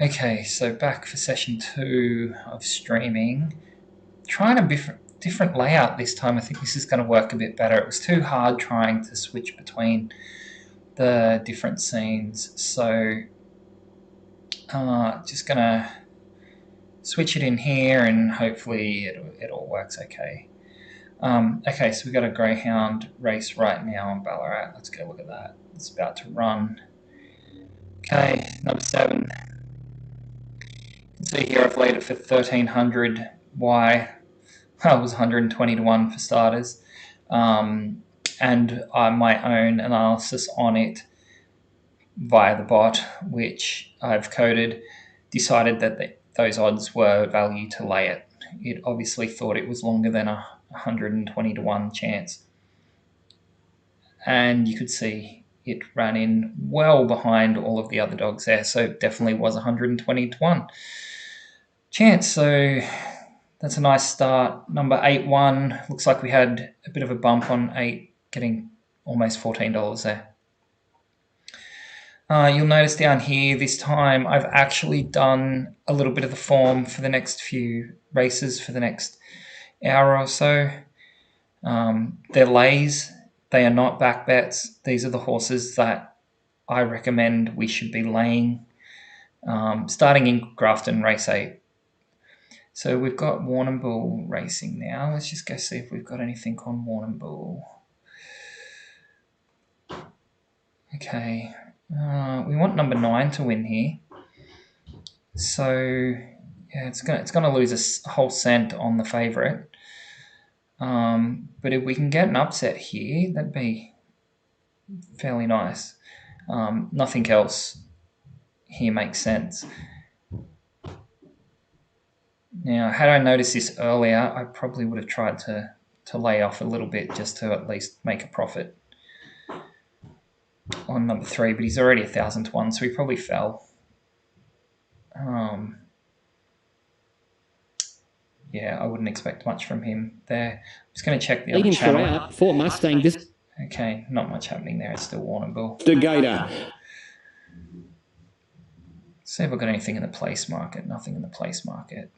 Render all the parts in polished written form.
Okay, so back for session 2 of streaming. Trying a different layout this time. I think this is going to work a bit better. It was too hard trying to switch between the different scenes. So just going to switch it in here and hopefully it all works okay. Okay, so we've got a greyhound race right now on Ballarat. Let's go look at that. It's about to run. Okay, number 7. You can see here I've laid it for 1300. Why? Well, it was 120 to 1 for starters. And my own analysis on it via the bot, which I've coded, decided that those odds were value to lay it. It obviously thought it was longer than a 120 to 1 chance. And you could see it ran in well behind all of the other dogs there. So it definitely was 120 to 1 chance. So that's a nice start. Number 8-1. Looks like we had a bit of a bump on 8, getting almost $14 there. You'll notice down here this time I've actually done a little bit of the form for the next few races for the next hour or so. They're lays. They are not back bets. These are the horses that I recommend we should be laying, starting in Grafton race 8. So we've got Warrnambool racing now. Let's just go see if we've got anything on Warrnambool. Okay. We want number 9 to win here. So yeah, it's gonna lose a whole cent on the favourite. But if we can get an upset here, that'd be fairly nice. Nothing else here makes sense. Now, had I noticed this earlier, I probably would have tried to lay off a little bit just to at least make a profit on number 3, but he's already 1,000 to 1, so he probably fell. Yeah, I wouldn't expect much from him there. I'm just going to check the other channel. For Mustang. Okay, not much happening there. It's still Warrnambool. See if I've got anything in the place market. Nothing in the place market.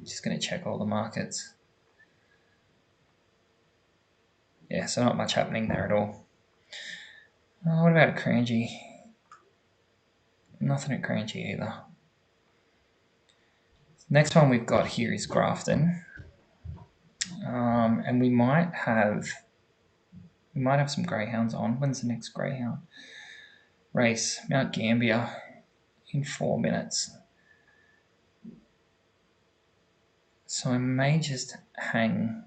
Just going to check all the markets. Yeah, so not much happening there at all. What about Cranji? Nothing at Cranji either. Next one we've got here is Grafton. And we might have some greyhounds on. When's the next greyhound race? Mount Gambier in 4 minutes. So I may just hang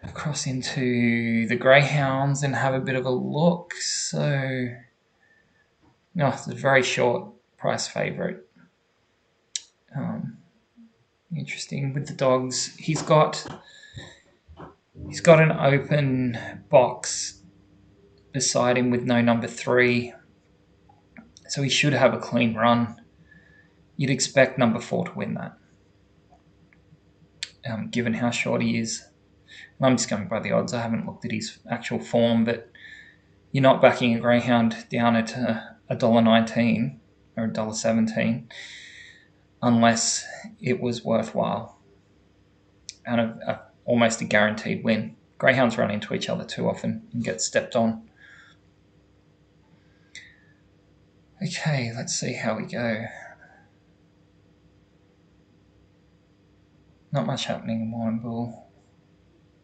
across into the greyhounds and have a bit of a look. So, no, it's a very short price favourite. Interesting with the dogs. He's got an open box beside him with no number 3, so he should have a clean run. You'd expect number 4 to win that, given how short he is. And I'm just going by the odds. I haven't looked at his actual form, but you're not backing a greyhound down at $1.19 or $1.17 unless it was worthwhile and almost a guaranteed win. Greyhounds run into each other too often and get stepped on. Okay, let's see how we go. Not much happening in Warrnambool,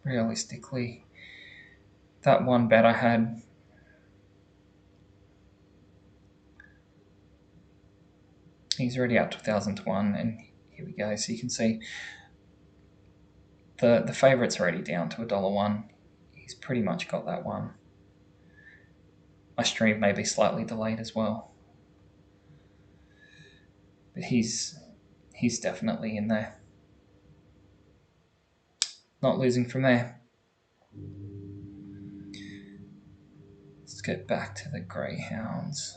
realistically. That one bet I had, he's already up to 1,000 to 1, and here we go. So you can see the favourite's already down to $1.01. He's pretty much got that one. My stream may be slightly delayed as well, but he's definitely in there. Not losing from there. Let's get back to the greyhounds.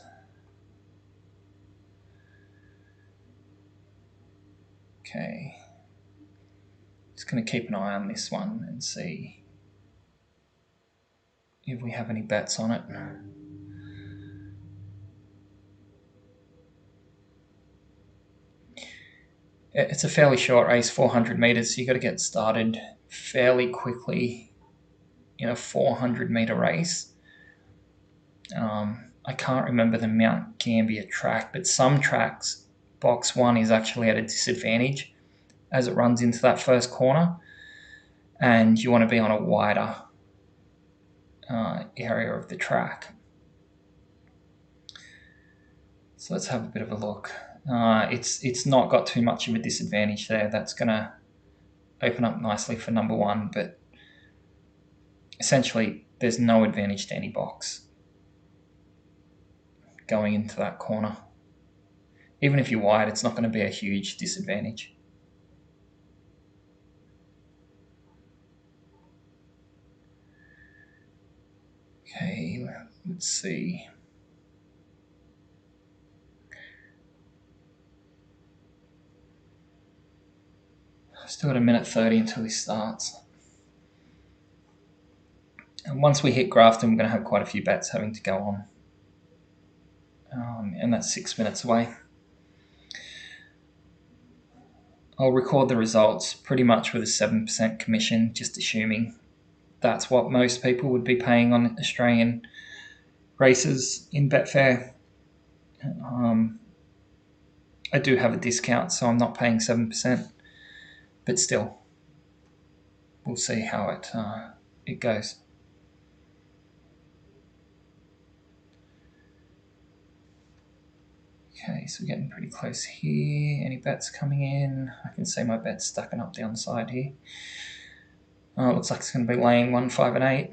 Okay. Just going to keep an eye on this one and see if we have any bets on it. It's a fairly short race, 400 metres, so you've got to get started fairly quickly in a 400-metre race. I can't remember the Mount Gambier track, but some tracks, box 1 is actually at a disadvantage as it runs into that first corner, and you want to be on a wider area of the track. So let's have a bit of a look. It's not got too much of a disadvantage there. That's going to open up nicely for number 1, but essentially there's no advantage to any box going into that corner. Even if you're wide, it's not going to be a huge disadvantage. Okay, let's see. Still got a minute 30 until he starts. And once we hit Grafton, we're going to have quite a few bets having to go on. And that's 6 minutes away. I'll record the results pretty much with a 7% commission, just assuming that's what most people would be paying on Australian races in Betfair. I do have a discount, so I'm not paying 7%, but still, we'll see how it goes. Okay, so we're getting pretty close here. Any bets coming in? I can see my bets stacking up down the side here. Oh, it looks like it's going to be laying 1, 5, and 8.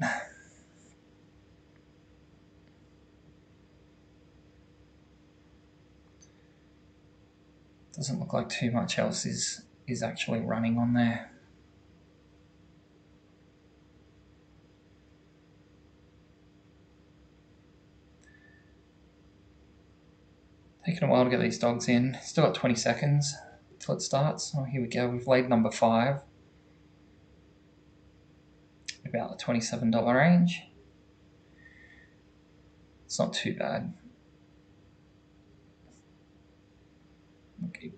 Doesn't look like too much else is actually running on there. Taking a while to get these dogs in. Still got 20 seconds till it starts. Oh, here we go. We've laid number 5. About the $27 range. It's not too bad. Okay.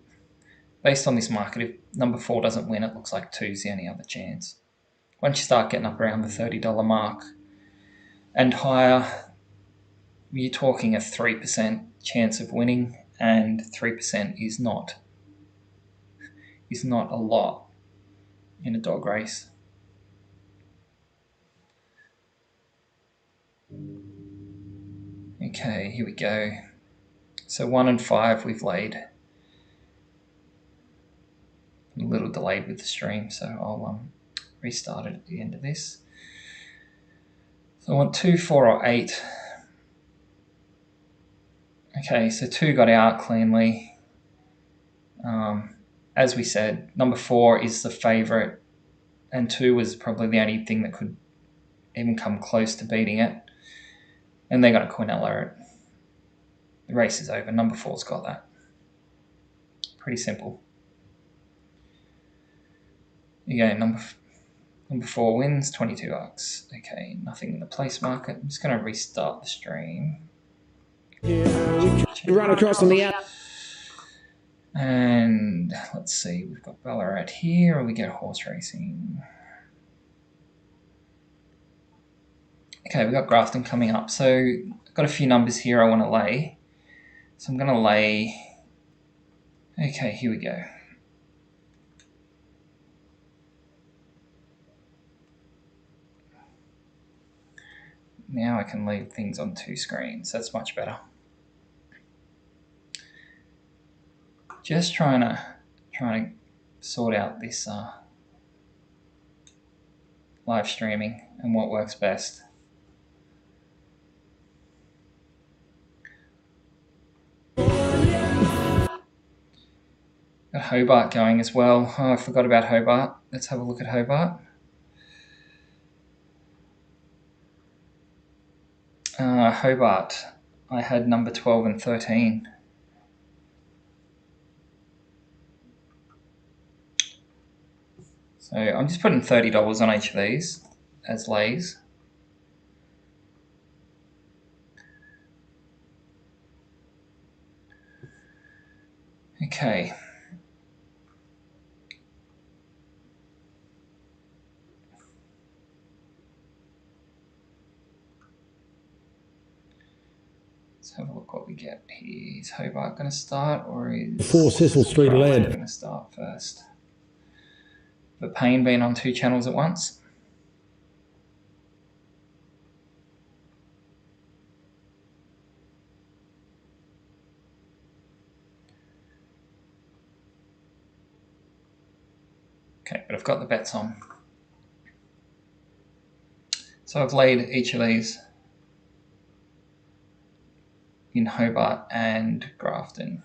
Based on this market, if number 4 doesn't win, it looks like 2 is the only other chance. Once you start getting up around the $30 mark and higher, you're talking a 3% chance of winning, and 3% is not a lot in a dog race. Okay, here we go. So 1 and 5 we've laid. I'm a little delayed with the stream, so I'll restart it at the end of this. So I want 2, 4, or 8. Okay, so 2 got out cleanly. As we said, number 4 is the favourite, and 2 was probably the only thing that could even come close to beating it. And they're going to Quinella it. The race is over. Number 4's got that. Pretty simple. Again, number 4 wins, $22. Okay, nothing in the place market. I'm just going to restart the stream. Run across on the out. And let's see, we've got Ballarat here, or we get horse racing. Okay, we've got Grafton coming up. So I've got a few numbers here I want to lay. So I'm going to lay... Okay, here we go. Now I can leave things on 2 screens. That's much better. Just trying to sort out this live streaming and what works best. Got Hobart going as well. Oh, I forgot about Hobart. Let's have a look at Hobart. Hobart, I had number 12 and 13. So I'm just putting $30 on each of these as lays. Okay. Let's have a look what we get here. Is Hobart going to start, or is 4 Cecil Street Grafton led. going to start first? The pain being on 2 channels at once. Okay, but I've got the bets on. So I've laid each of these in Hobart and Grafton.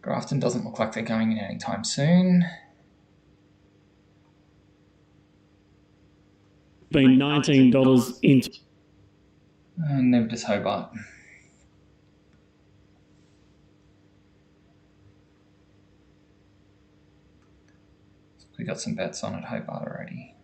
Grafton doesn't look like they're going in anytime soon. Been $19 into. And never does Hobart. We got some bets on at Hobart already.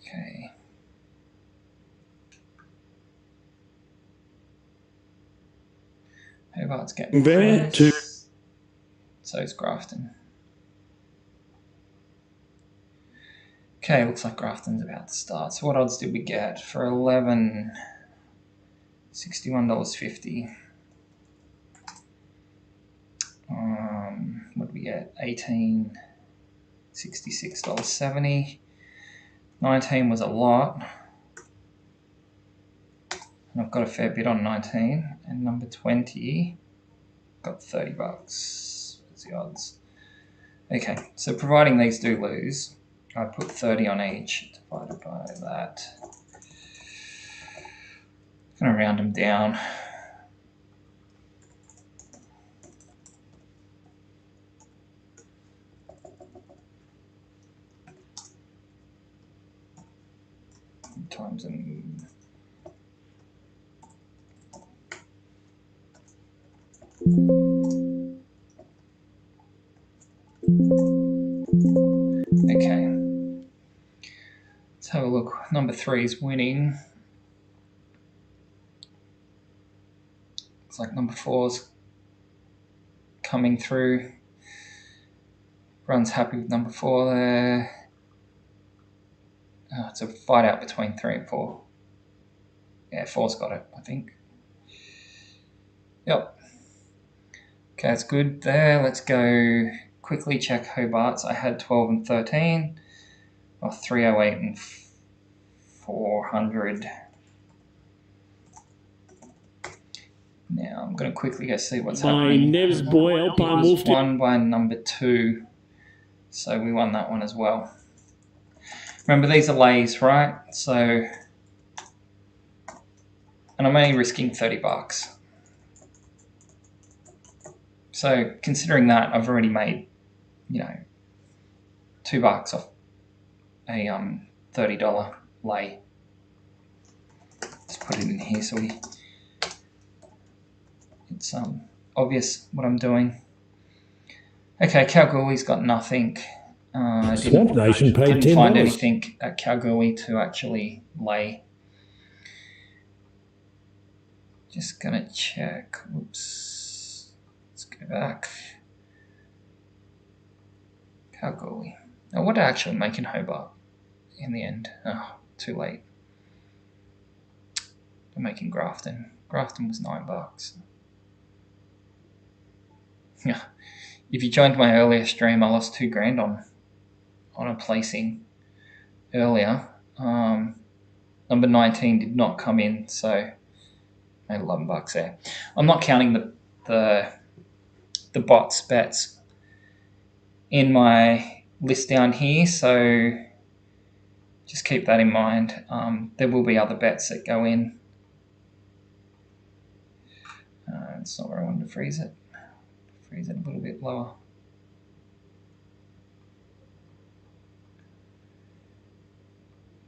Okay. Hobart's getting Very too. So is Grafton. Okay, looks like Grafton's about to start. So what odds did we get for 11? $61.50. What did we get? 18. $66.70. 19 was a lot. And I've got a fair bit on 19. And number 20 got $30. What's the odds? Okay, so providing these do lose, I put 30 on each divided by that. I'm going to round them down. Times them. Okay. Let's have a look. Number 3 is winning. Looks like number 4's coming through. Everyone's happy with number 4 there. Oh, it's a fight out between 3 and 4. Yeah, 4's got it, I think. Yep. Okay, that's good there. Let's go quickly check Hobart's. I had 12 and 13. Or 308 and 400. Now I'm going to quickly go see what's happening. Nev's boy, Alpine It was Wolf. won by number 2. So we won that one as well. Remember, these are lays, right? So, and I'm only risking $30. So considering that, I've already made, $2 off a $30 lay. Let's put it in here so it's obvious what I'm doing. Okay, Kalgoorlie's got nothing. I Swamp Nation paid didn't find $10. anything at Kalgoorlie to actually lay. Just gonna check. Oops. Let's go back. Kalgoorlie. Now, what did I actually make in Hobart in the end? Oh, too late. I'm making Grafton. Grafton was $9. Yeah. If you joined my earlier stream, I lost $2,000 on a placing earlier. Number 19 did not come in, so made $11 there. I'm not counting the bots bets in my list down here, so just keep that in mind. There will be other bets that go in. It's not where I wanted to freeze it. Freeze it a little bit lower.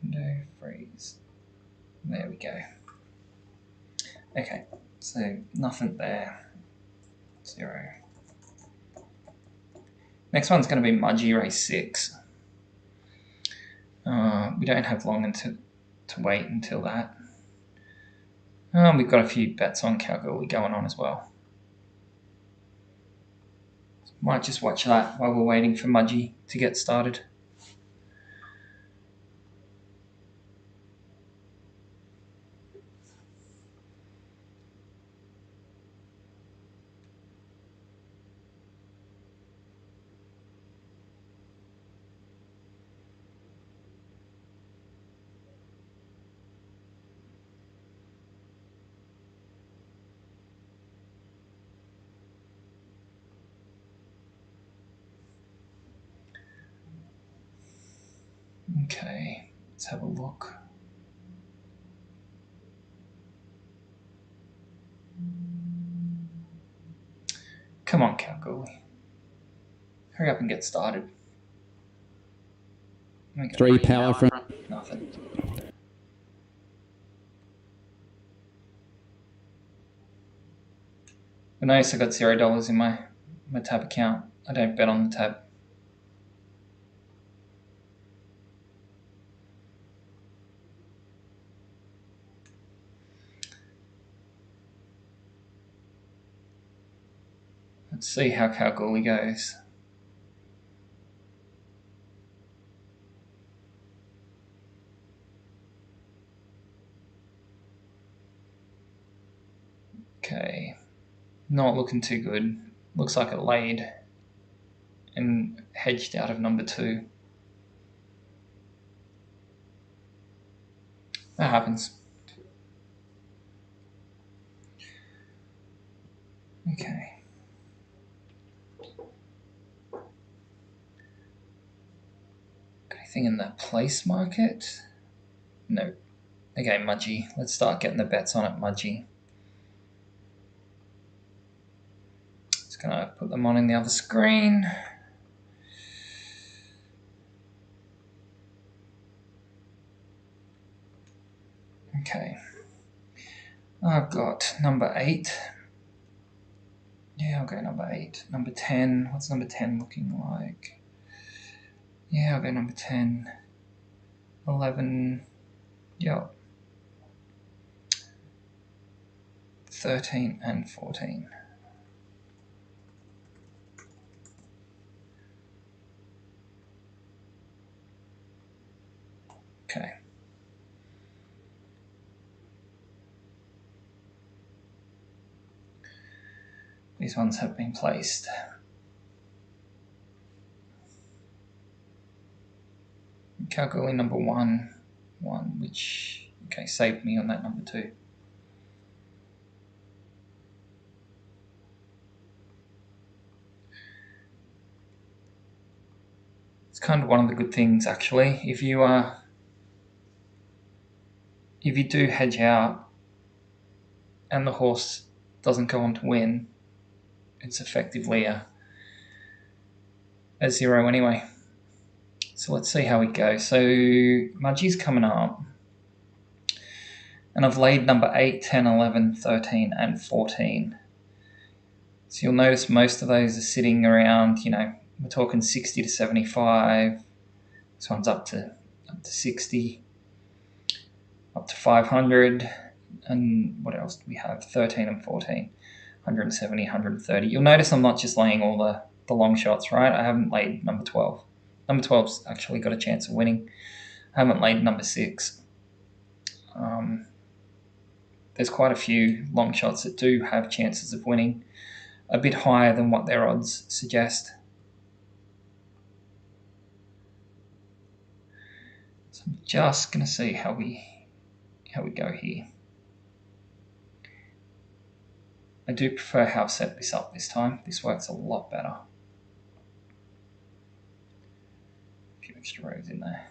Window freeze. There we go. Okay, So nothing there. 0. Next one's going to be Mudgee race 6. We don't have long to wait until that. We've got a few bets on Kalgoorlie going on as well. Might just watch that while we're waiting for Mudgee to get started. Okay, let's have a look. Come on, Kalgoorlie. Hurry up and get started. 3 power front. Nothing. I notice I got $0 in my tab account. I don't bet on the tab. Let's see how Kalgoorlie goes. Okay, not looking too good. Looks like it laid and hedged out of number 2. That happens. Okay. Anything in the place market? No. Okay, Mudgee. Let's start getting the bets on it, Mudgee. Just gonna put them on in the other screen. Okay. I've got number 8. Yeah, I'll go number 8. Number 10. What's number 10 looking like? Yeah, I'll go number 10. 11. Yep. 13 and 14. Okay. These ones have been placed. Kalgoorlie number 1, which, okay, saved me on that number 2. It's kind of one of the good things, actually. If you do hedge out and the horse doesn't go on to win, it's effectively a 0 anyway. So let's see how we go. So Mudgee's coming up. And I've laid number 8, 10, 11, 13, and 14. So you'll notice most of those are sitting around, we're talking 60 to 75. This one's up to 60, up to 500. And what else do we have? 13 and 14, 170, 130. You'll notice I'm not just laying all the long shots, right? I haven't laid number 12. Number 12's actually got a chance of winning. I haven't laid number 6. There's quite a few long shots that do have chances of winning, a bit higher than what their odds suggest. So I'm just going to see how we go here. I do prefer how I've set this up this time. This works a lot better. A few extra rows in there.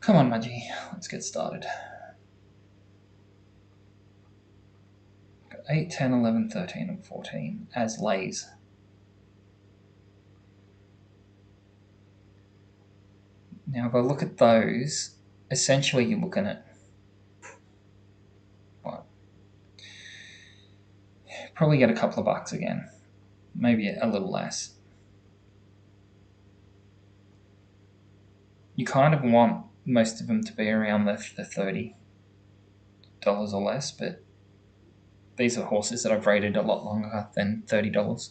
Come on, Mudgee. Let's get started. 8, 10, 11, 13, and 14 as lays. Now, if I look at those, essentially you're looking at Probably get a couple of bucks again, maybe a little less. You kind of want most of them to be around the $30 or less, but these are horses that I've rated a lot longer than $30.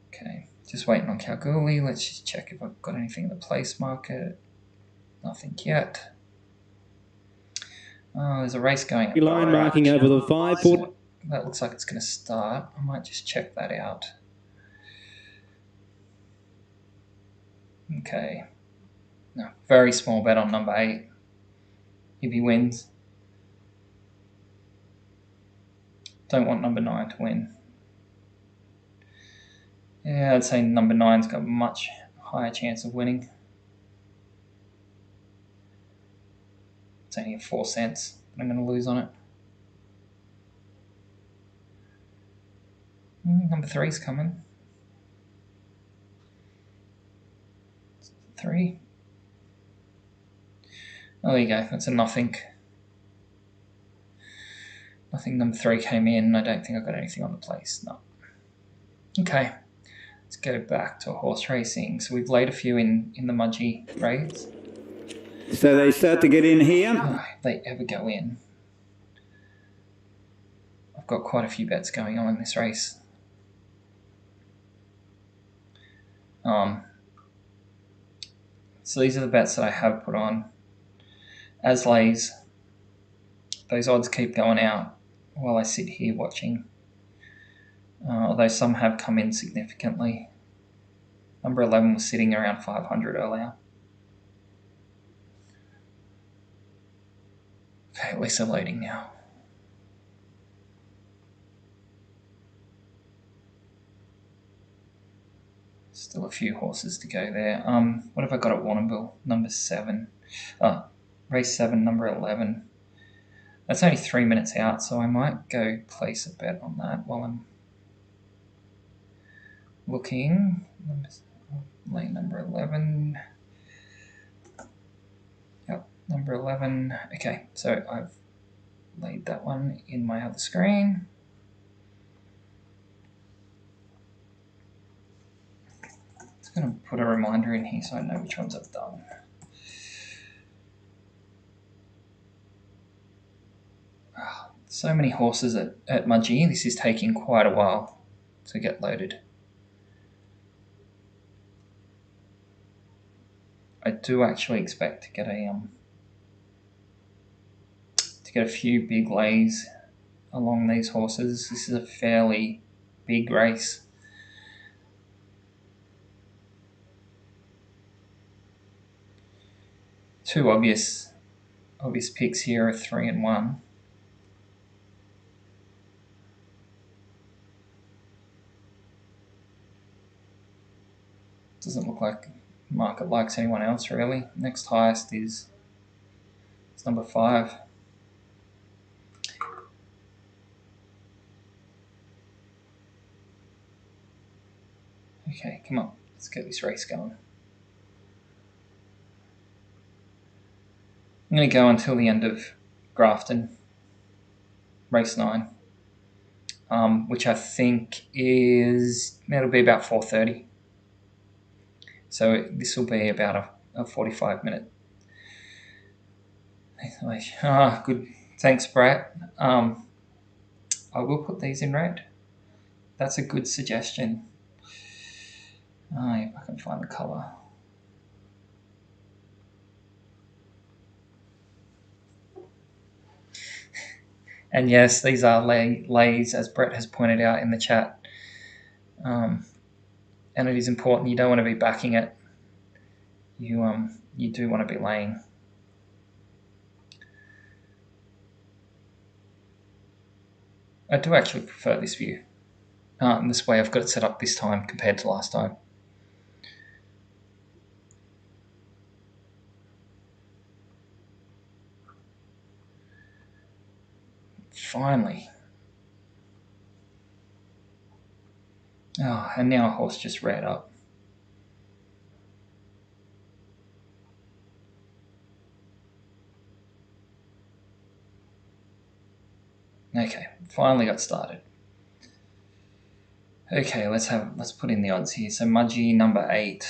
Okay, just waiting on Kalgoorlie. Let's just check if I've got anything in the place market. Nothing yet. Oh, there's a race going. Line marking over the 5 foot. So that looks like it's going to start. I might just check that out. Okay. No, very small bet on number 8. If he wins. Don't want number 9 to win. Yeah, I'd say number 9's got a much higher chance of winning. It's only 4 cents. I'm going to lose on it. Number 3's coming. 3. Oh, there you go. That's a nothing. Nothing. Number 3 came in. I don't think I got anything on the place. No. Okay. Let's go back to horse racing. So we've laid a few in the Mudgee raids. So they start to get in here. Oh, if they ever go in. I've got quite a few bets going on in this race. So these are the bets that I have put on. As lays, those odds keep going out while I sit here watching. Although some have come in significantly. Number 11 was sitting around 500 earlier. Okay, at least they're loading now. Still a few horses to go there. What have I got at Warrnambool? Number 7. Race 7, number 11. That's only 3 minutes out, so I might go place a bet on that while I'm looking. Lane number 11. Yep, number 11. Okay, so I've laid that one in my other screen. I'm going to put a reminder in here so I know which ones I've done. So many horses at Mudgee. This is taking quite a while to get loaded. I do actually expect to get a few big lays along these horses. This is a fairly big race. Two obvious picks here are 3 and 1. Doesn't look like the market likes anyone else really. Next highest is number 5. Okay, come on, let's get this race going. I'm going to go until the end of Grafton, race 9, which I think it'll be about 4:30. So this will be about a 45-minute. Good. Thanks, Brett. I will put these in red. That's a good suggestion. If I can find the colour. And yes, these are lays, as Brett has pointed out in the chat. And it is important. You don't want to be backing it. You do want to be laying. I do actually prefer this view. And this way I've got it set up this time compared to last time. Finally. And now a horse just reared up. Okay, finally got started. Okay, let's put in the odds here. So Mudgee number 8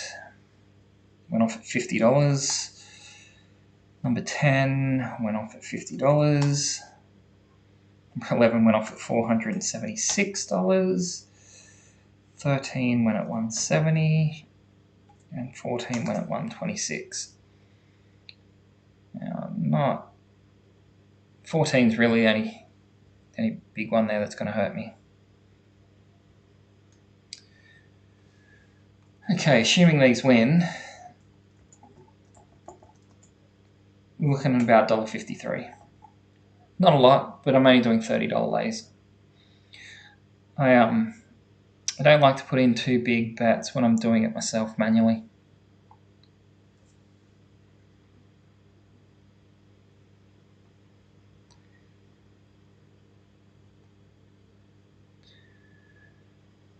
went off at $50. Number 10 went off at $50. Number 11 went off at $476. 13 went at $170, and 14 went at $126. Now, not 14's really any big one there that's going to hurt me. Okay, assuming these win, we're looking at about $1.53. Not a lot, but I'm only doing $30 lays. I don't like to put in too big bets when I'm doing it myself manually.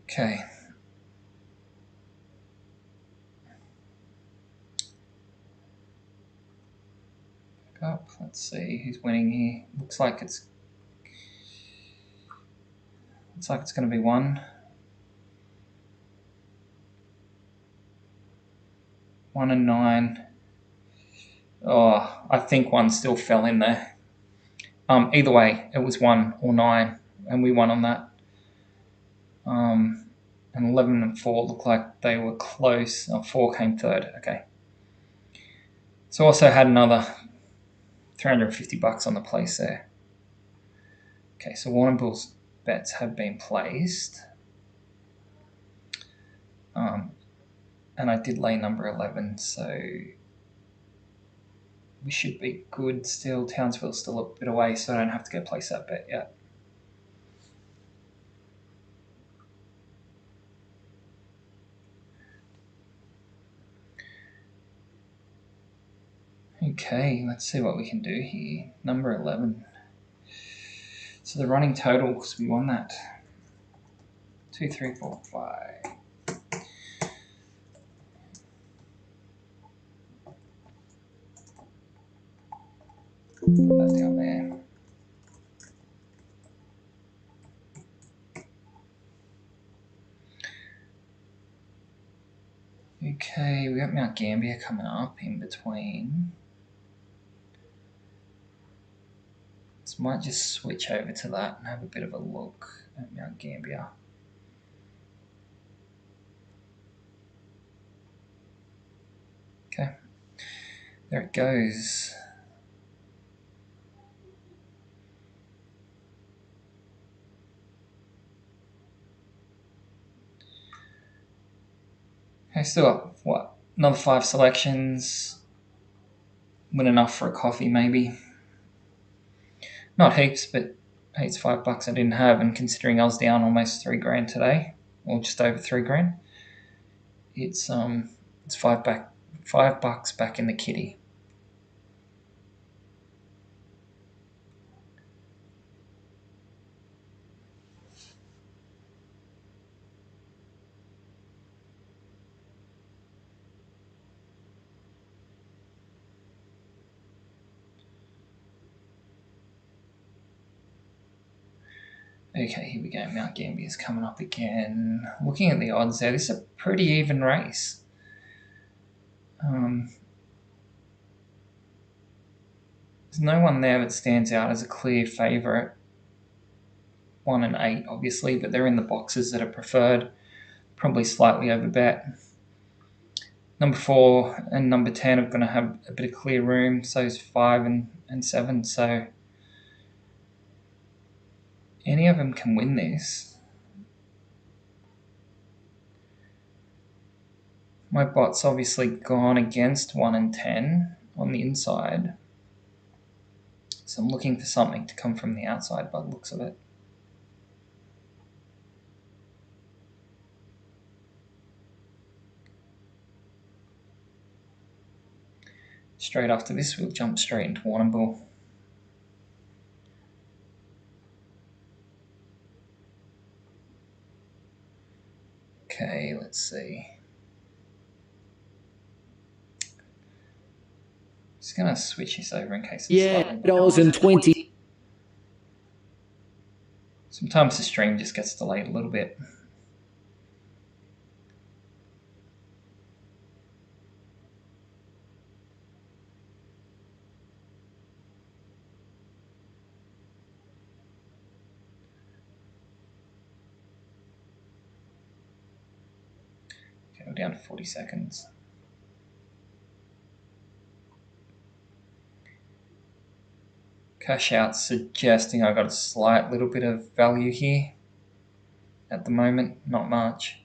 Okay. Up. Let's see who's winning here. Looks like it's going to be 1. 1 and 9. Oh, I think 1 still fell in there. Either way, it was 1 or 9, and we won on that. And 11 and 4 look like they were close. 4 came third. Okay. So also had another $350 on the place there. Okay, so Warrnambool's bets have been placed. And I did lay number 11, so we should be good still. Townsville's still a bit away, so I don't have to go place that bet yet. Okay, let's see what we can do here. Number 11. So the running total, because we won that. 2, 3, 4, 5. Put that down there. Okay, we got Mount Gambier coming up in between. So might just switch over to that and have a bit of a look at Mount Gambier. Okay, there it goes. Okay, still got, what, another 5 selections. Win enough for a coffee, maybe. Not heaps, but hey, it's $5 I didn't have, and considering I was down almost $3,000 today, or just over $3,000, it's $5 back in the kitty. Okay, here we go. Mount Gambier is coming up again. Looking at the odds there, this is a pretty even race. There's no one there that stands out as a clear favourite. 1 and 8, obviously, but they're in the boxes that are preferred. Probably slightly over bet. Number 4 and number 10 are going to have a bit of clear room. So is 5 and 7. So any of them can win this. My bot's obviously gone against 1 and 10 on the inside. So I'm looking for something to come from the outside by the looks of it. Straight after this, we'll jump straight into Warrnambool. Okay, let's see. Just going to switch this over in case it's $20. Sometimes the stream just gets delayed a little bit. Okay, we're down to 40 seconds. Cash out suggesting I got a slight little bit of value here. At the moment, not much.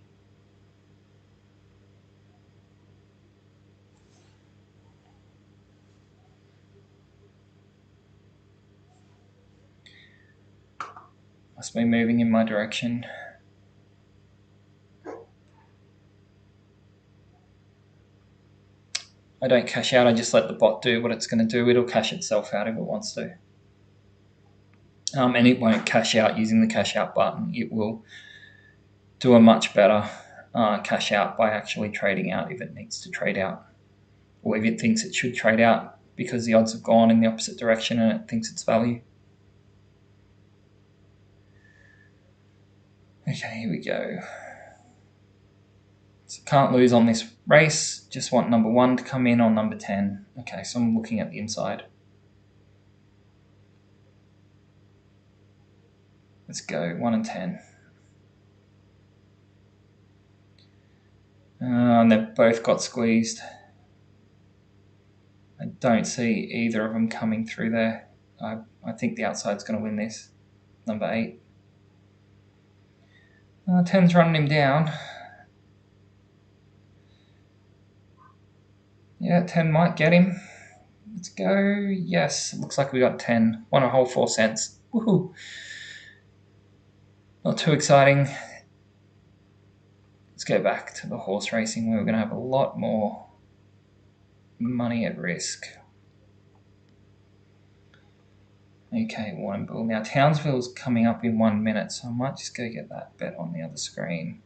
Must be moving in my direction. I don't cash out, I just let the bot do what it's going to do. It'll cash itself out if it wants to. And it won't cash out using the cash out button. It will do a much better cash out by actually trading out if it needs to trade out, or if it thinks it should trade out because the odds have gone in the opposite direction and it thinks it's value. Okay, here we go. So can't lose on this race. Just want number 1 to come in on number 10. Okay, so I'm looking at the inside. Let's go 1 and 10. And they've both got squeezed. I don't see either of them coming through there. I think the outside's going to win this. Number 8. 10's running him down. Yeah, 10 might get him. Let's go. Yes, it looks like we got 10. Won a whole 4 cents. Woohoo! Not too exciting. Let's go back to the horse racing where we're going to have a lot more money at risk. Okay, Warrnambool. Now, Townsville's coming up in 1 minute, so I might just go get that bet on the other screen.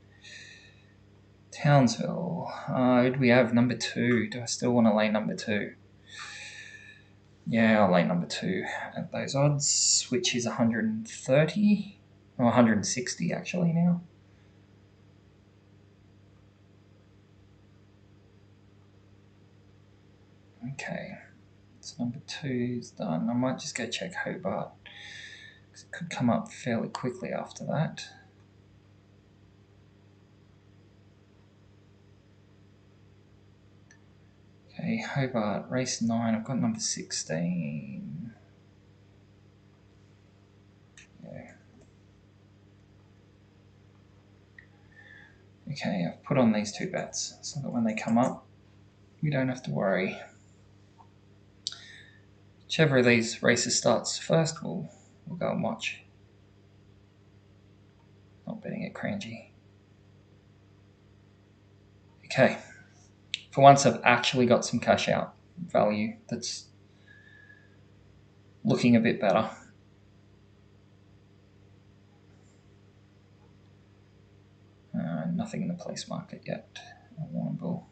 Townsville. Who do we have? Number 2. Do I still want to lay number 2? Yeah, I'll lay number 2 at those odds, which is 130 or 160 actually now. Okay, so number 2 is done. I might just go check Hobart, because it could come up fairly quickly after that. Okay, Hobart, race 9. I've got number 16. Yeah. Okay, I've put on these 2 bets so that when they come up, we don't have to worry. Whichever of these races starts first, we'll go and watch. Not betting at Crangy. Okay. For once, I've actually got some cash out value that's looking a bit better. Nothing in the place market yet. Warrnambool.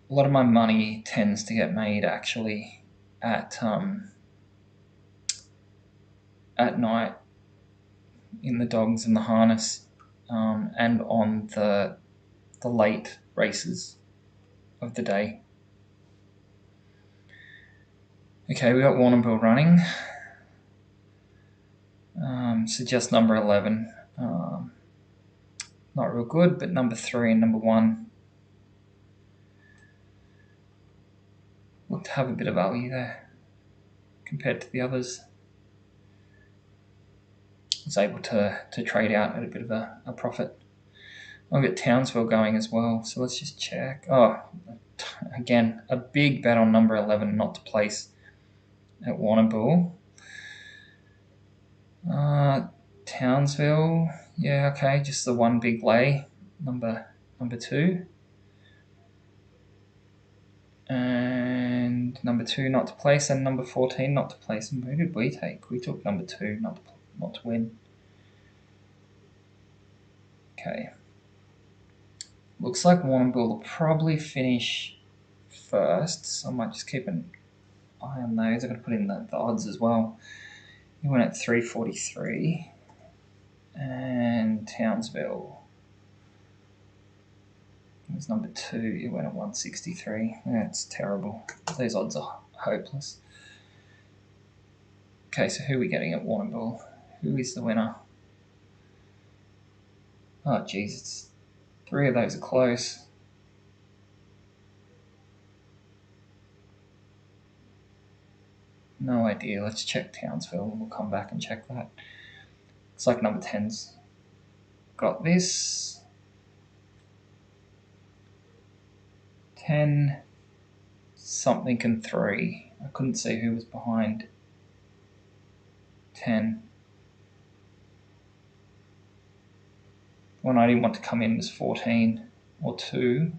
A lot of my money tends to get made actually at night in the dogs and the harness, and on the late races of the day. Okay, we got Warrnambool running. Suggest number 11. Not real good, but number 3 and number 1 look to have a bit of value there compared to the others. I was able to trade out at a bit of a profit. I'll get Townsville going as well, so let's just check. Oh, again, a big bet on number 11 not to place at Warrnambool. Townsville, yeah, okay, just the 1 big lay, number 2. And number 2 not to place, and number 14 not to place. And who did we take? We took number 2 not to win. Okay. Looks like Warrnambool will probably finish first, so I might just keep an eye on those. I'm going to put in the odds as well. He went at 343. And Townsville was number 2. It went at 163. That's terrible. Those odds are hopeless. Okay, so who are we getting at Warrnambool? Who is the winner? Oh, Jesus. 3 of those are close. No idea. Let's check Townsville and we'll come back and check that. Looks like number 10's got this. 10 something and 3. I couldn't see who was behind 10. One I didn't want to come in was 14 or 2.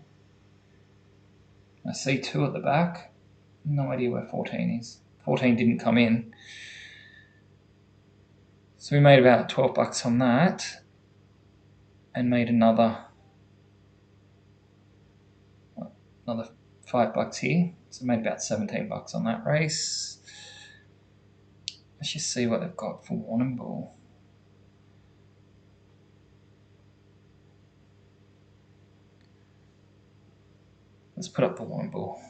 I see 2 at the back. No idea where 14 is. 14 didn't come in. So we made about $12 on that and made another $5 here. So made about $17 on that race. Let's just see what they've got for Warrnambool. Let's put up the Warrnambool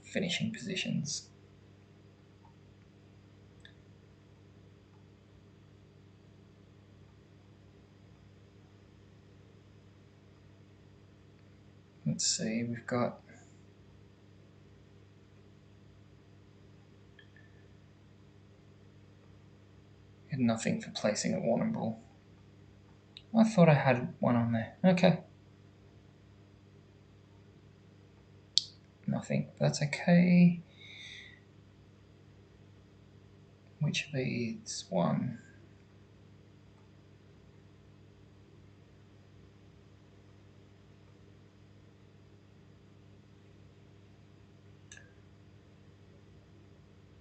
finishing positions. Let's see, we've got nothing for placing at Warrnambool. I thought I had one on there. Okay. Nothing. That's okay. Which of these? One.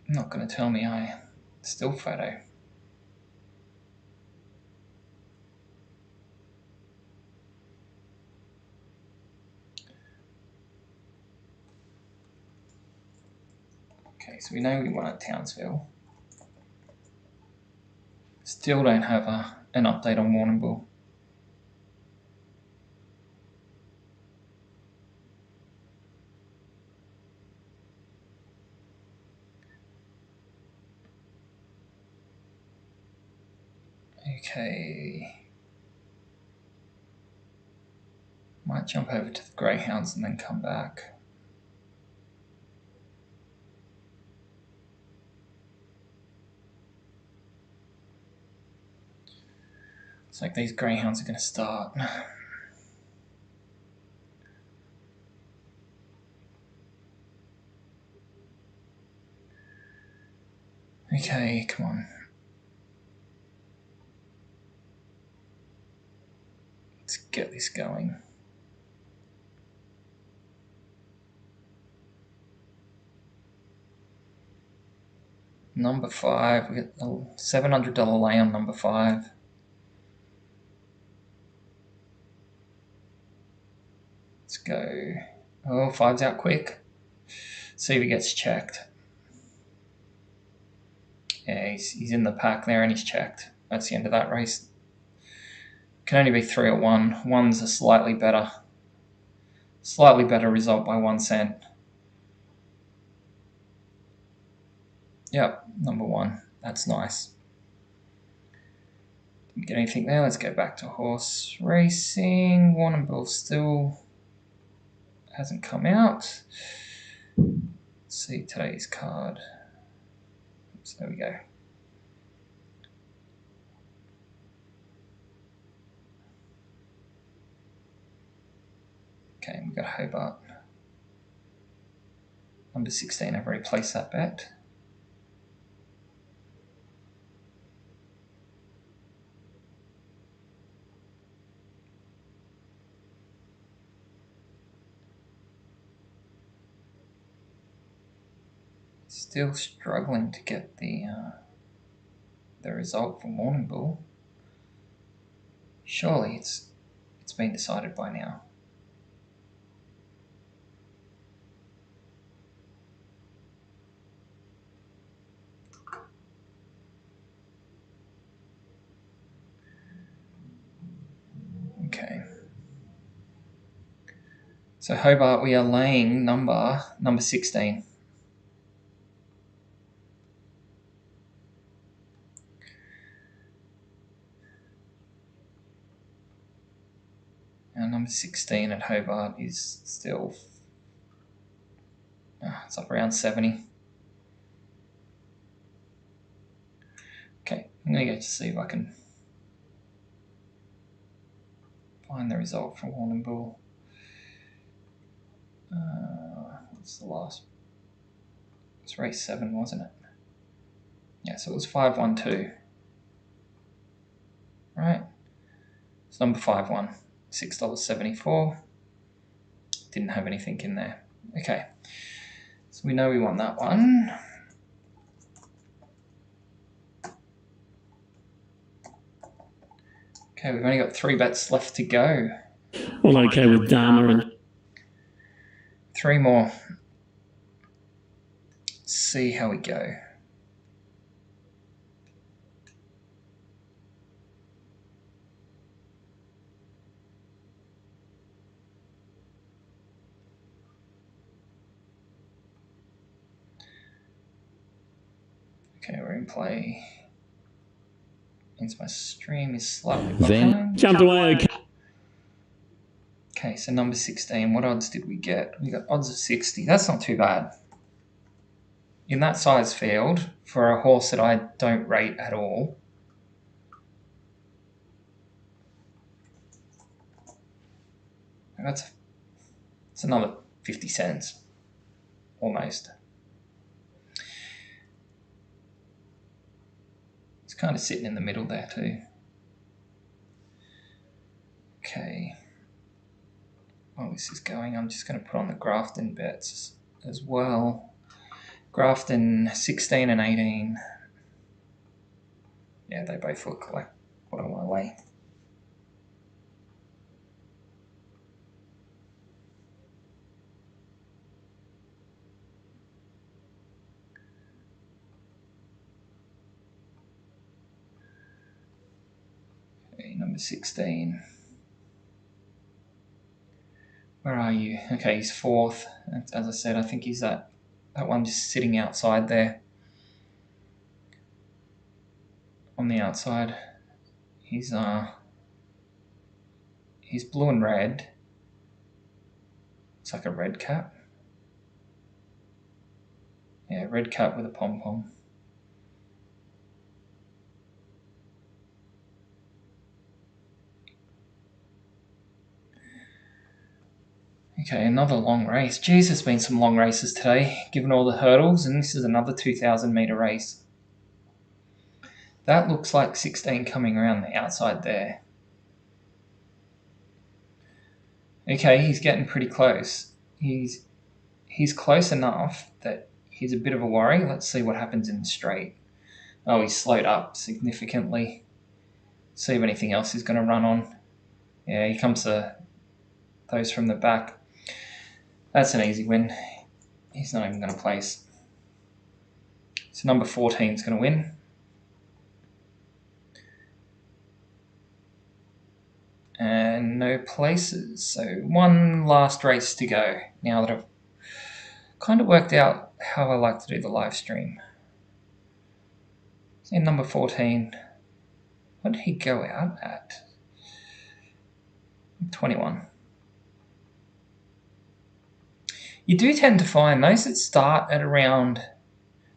Not going to tell me I still photo. Okay, so we know we won at Townsville. Still don't have an update on Warrnambool. Okay. Might jump over to the Greyhounds and then come back. It's like these Greyhounds are going to start. Okay, come on. Let's get this going. Number 5, we get the $700 lay on number 5. Let's go. Oh, 5's out quick. See if he gets checked. Yeah, he's in the pack there and he's checked. That's the end of that race. Can only be 3 or 1. 1's a slightly better result by 1 cent. Yep, number 1. That's nice. Didn't get anything there. Let's go back to horse racing. Warrnambool still hasn't come out. Let's see today's card. Oops, there we go. Okay, we've got Hobart. Number 16, I've already placed that bet. Still struggling to get the result from Warrnambool. Surely it's been decided by now. So Hobart, we are laying number 16. Now number 16 at Hobart is still, it's up around 70. Okay, I'm going to go to see if I can find the result from Warrnambool. What's the last? It's race 7, wasn't it? Yeah, so it was 5-1-2. Right. It's number 5-1, $6.74. Didn't have anything in there. Okay. So we know we want that one. Okay, we've only got 3 bets left to go. All okay with Dharma and 3 more. Let's see how we go. Okay, we're in play. Means my stream is slightly behind. jumped away okay. Okay, so number 16, what odds did we get? We got odds of 60. That's not too bad. In that size field, for a horse that I don't rate at all, it's another 50 cents, almost. It's kind of sitting in the middle there too. Okay. While this is going, I'm just going to put on the Grafton bets as well. Grafton 16 and 18. Yeah, they both look like what I want to lay. Okay, number 16. Where are you? Okay, he's 4th. As I said, I think he's that one just sitting outside there. On the outside. He's blue and red. It's like a red cap. Yeah, red cap with a pom-pom. Okay, another long race. Geez, there's been some long races today, given all the hurdles, and this is another 2,000 metre race. That looks like 16 coming around the outside there. Okay, he's getting pretty close. He's close enough that he's a bit of a worry. Let's see what happens in the straight. Oh, he's slowed up significantly. See if anything else is going to run on. Yeah, here comes those from the back. That's an easy win. He's not even going to place. So number 14 is going to win. And no places. So one last race to go. Now that I've kind of worked out how I like to do the live stream. In number 14, what did he go out at? 21. You do tend to find those that start at around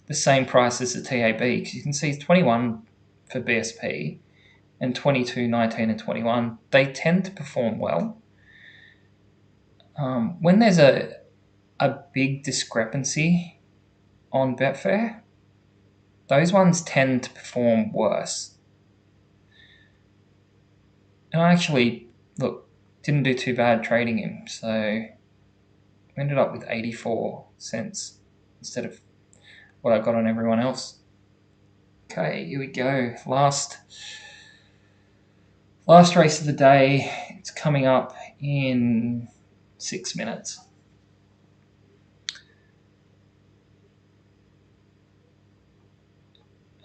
the same price as the TAB, because you can see 21 for BSP and 22, 19 and 21. They tend to perform well. When there's a big discrepancy on Betfair, those ones tend to perform worse. And I actually, didn't do too bad trading him, so we ended up with 84 cents instead of what I got on everyone else. Okay, here we go. Last race of the day. It's coming up in 6 minutes.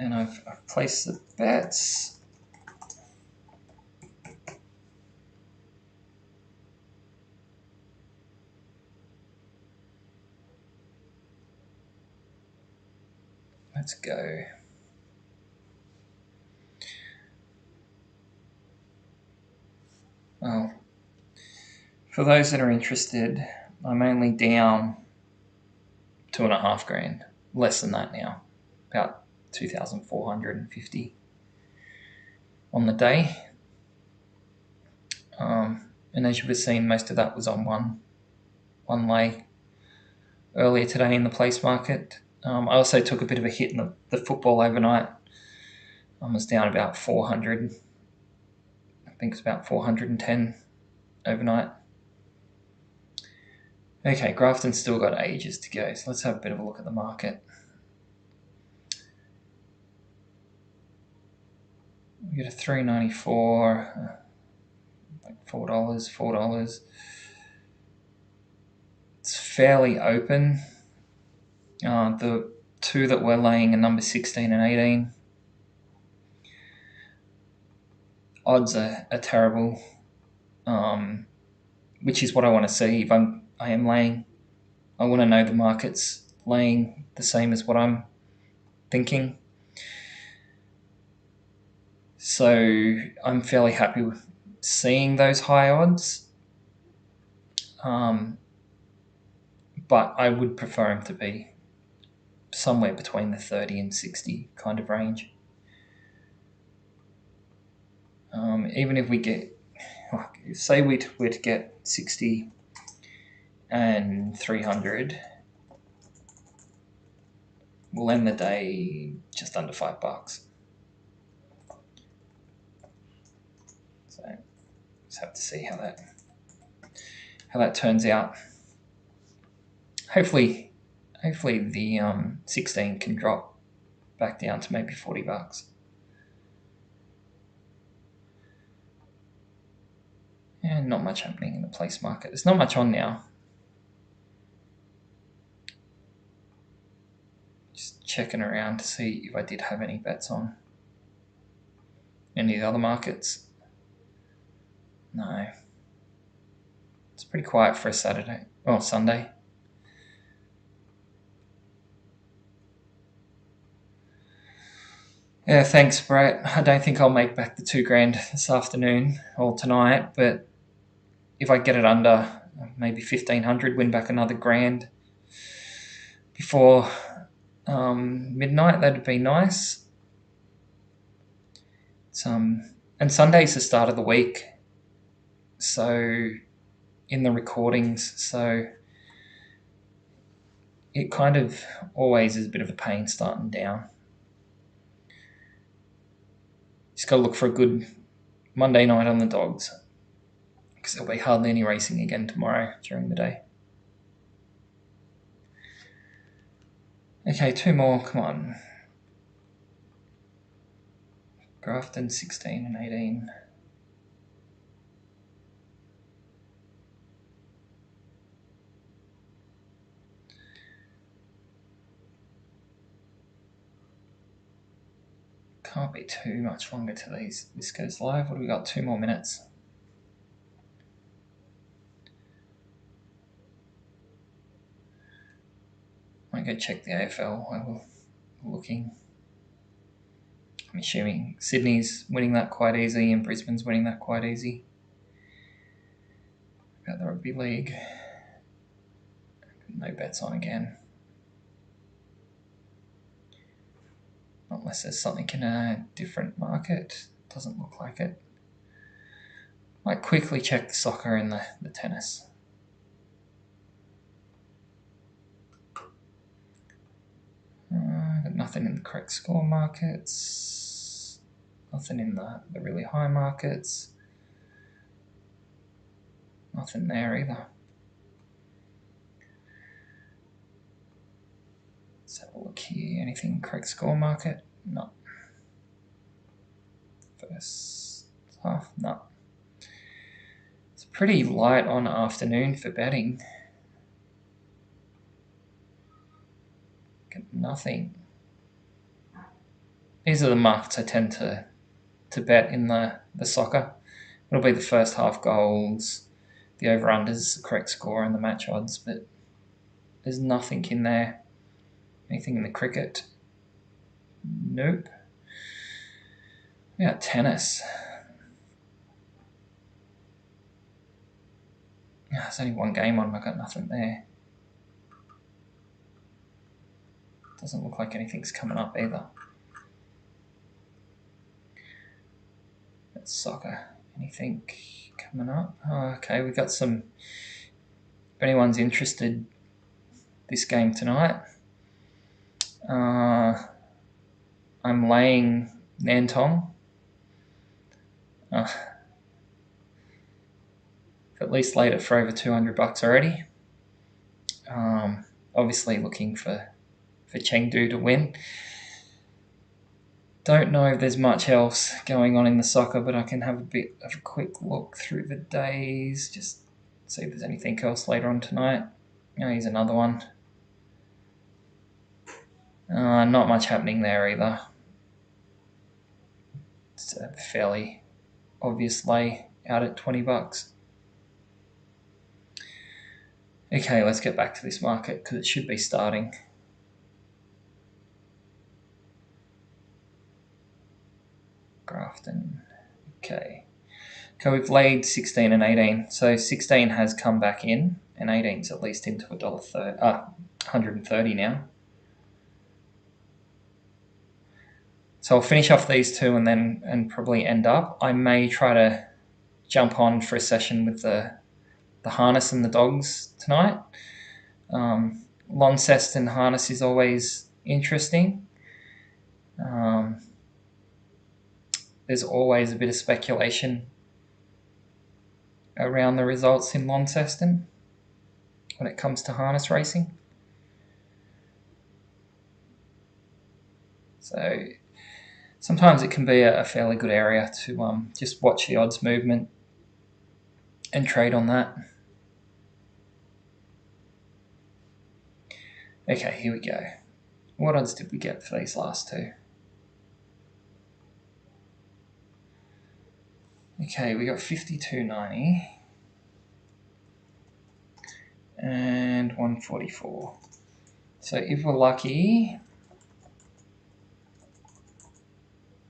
And I've placed the bets. Let's go. Well, for those that are interested, I'm only down $2,500, less than that now, about 2,450 on the day. And as you were seeing, most of that was on one lay earlier today in the place market. I also took a bit of a hit in the football overnight. I was down about 400. I think it's about 410 overnight. Okay, Grafton's still got ages to go, so let's have a bit of a look at the market. We get a $3.94, like $4. It's fairly open. The two that we're laying are number 16 and 18. Odds are terrible, which is what I want to see. If I am laying, I want to know the market's laying the same as what I'm thinking. So I'm fairly happy with seeing those high odds. But I would prefer them to be somewhere between the 30 and 60 kind of range. Even if we get, say we were to get 60 and 300, we'll end the day just under $5. So just have to see how that turns out. Hopefully the 16 can drop back down to maybe $40. And not much happening in the place market. There's not much on now. Just checking around to see if I did have any bets on any of the other markets. No. It's pretty quiet for a Sunday. Yeah, thanks, Brett. I don't think I'll make back the $2,000 this afternoon or tonight, but if I get it under maybe 1,500, win back another $1,000 before midnight, that'd be nice. And Sunday's the start of the week, so in the recordings, so it kind of always is a bit of a pain starting down. Just got to look for a good Monday night on the dogs, because there'll be hardly any racing again tomorrow during the day. Okay, two more, come on. Grafton 16 and 18. Can't be too much longer till this goes live. What do we got? 2 more minutes. Might go check the AFL while we're looking. I'm assuming Sydney's winning that quite easy and Brisbane's winning that quite easy. About the rugby league. No bets on again. Not unless there's something in a different market. Doesn't look like it. Might quickly check the soccer and the tennis. Got nothing in the correct score markets. Nothing in the really high markets. Nothing there either. Let's have a look here. Anything correct score market? No. First half? No. It's pretty light on afternoon for betting. Got nothing. These are the markets I tend to bet in the soccer. It'll be the first half goals, the over-unders, the correct score, and the match odds, but there's nothing in there. Anything in the cricket? Nope. Yeah, tennis. There's only one game on. I've got nothing there. Doesn't look like anything's coming up either. That's soccer. Anything coming up? Oh, okay, we've got some. If anyone's interested, this game tonight. I'm laying Nantong. At least laid it for over $200 already. Obviously looking for Chengdu to win. Don't know if there's much else going on in the soccer, but I can have a bit of a quick look through the days, just see if there's anything else later on tonight. Oh, here's another one. Not much happening there either. It's a fairly obvious lay out at $20. Okay, let's get back to this market because it should be starting. Grafton. Okay, we've laid 16 and 18. So 16 has come back in, and 18's at least into $130 now. So I'll finish off these two and probably end up. I may try to jump on for a session with the harness and the dogs tonight. Launceston harness is always interesting. There's always a bit of speculation around the results in Launceston when it comes to harness racing. So sometimes it can be a fairly good area to just watch the odds movement and trade on that. Okay, here we go. What odds did we get for these last two? Okay, we got 52.90 and 144. So if we're lucky,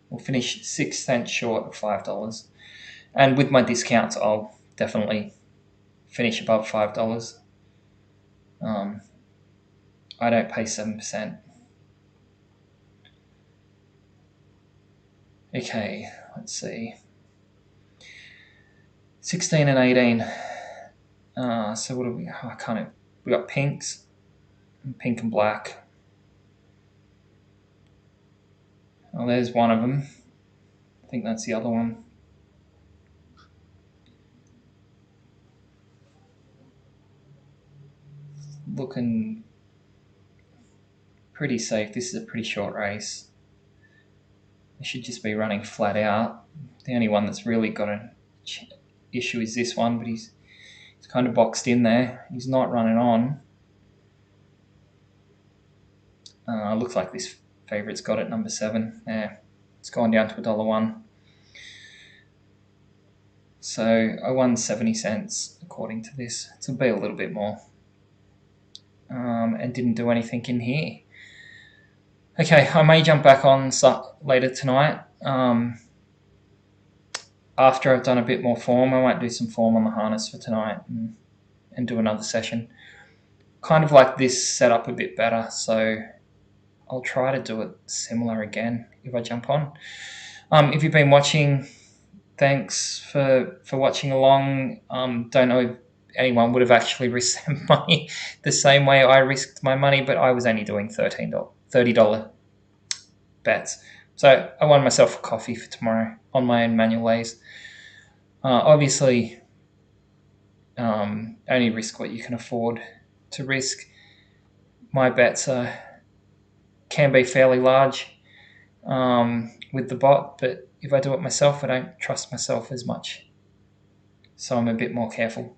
we'll finish 6 cents short of $5. And with my discounts, I'll definitely finish above $5. I don't pay 7%. Okay, let's see. 16 and 18. So what do we? We got pinks, pink and black. Oh, there's one of them. I think that's the other one. Looking pretty safe. This is a pretty short race. It should just be running flat out. The only one that's really got an issue is this one, but he's kind of boxed in there. He's not running on. Looks like this favourite's got it, number 7. Yeah, it's gone down to $1.01. So I won 70 cents according to this. It'll be a little bit more. And didn't do anything in here. Okay, I may jump back on later tonight. After I've done a bit more form, I might do some form on the harness for tonight and do another session. Kind of like this setup a bit better, so I'll try to do it similar again if I jump on. If you've been watching, thanks for watching along. Don't know if anyone would have actually risked their money the same way I risked my money, but I was only doing $30 bets. So I won myself a coffee for tomorrow on my own manual lays. Obviously, only risk what you can afford to risk. My bets can be fairly large with the bot, but if I do it myself, I don't trust myself as much. So I'm a bit more careful.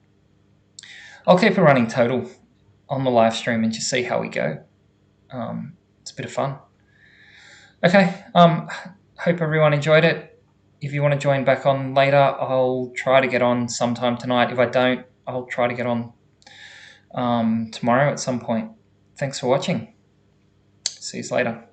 I'll keep a running total on the live stream and just see how we go. It's a bit of fun. Okay, hope everyone enjoyed it. If you want to join back on later, I'll try to get on sometime tonight. If I don't, I'll try to get on tomorrow at some point. Thanks for watching. See you later.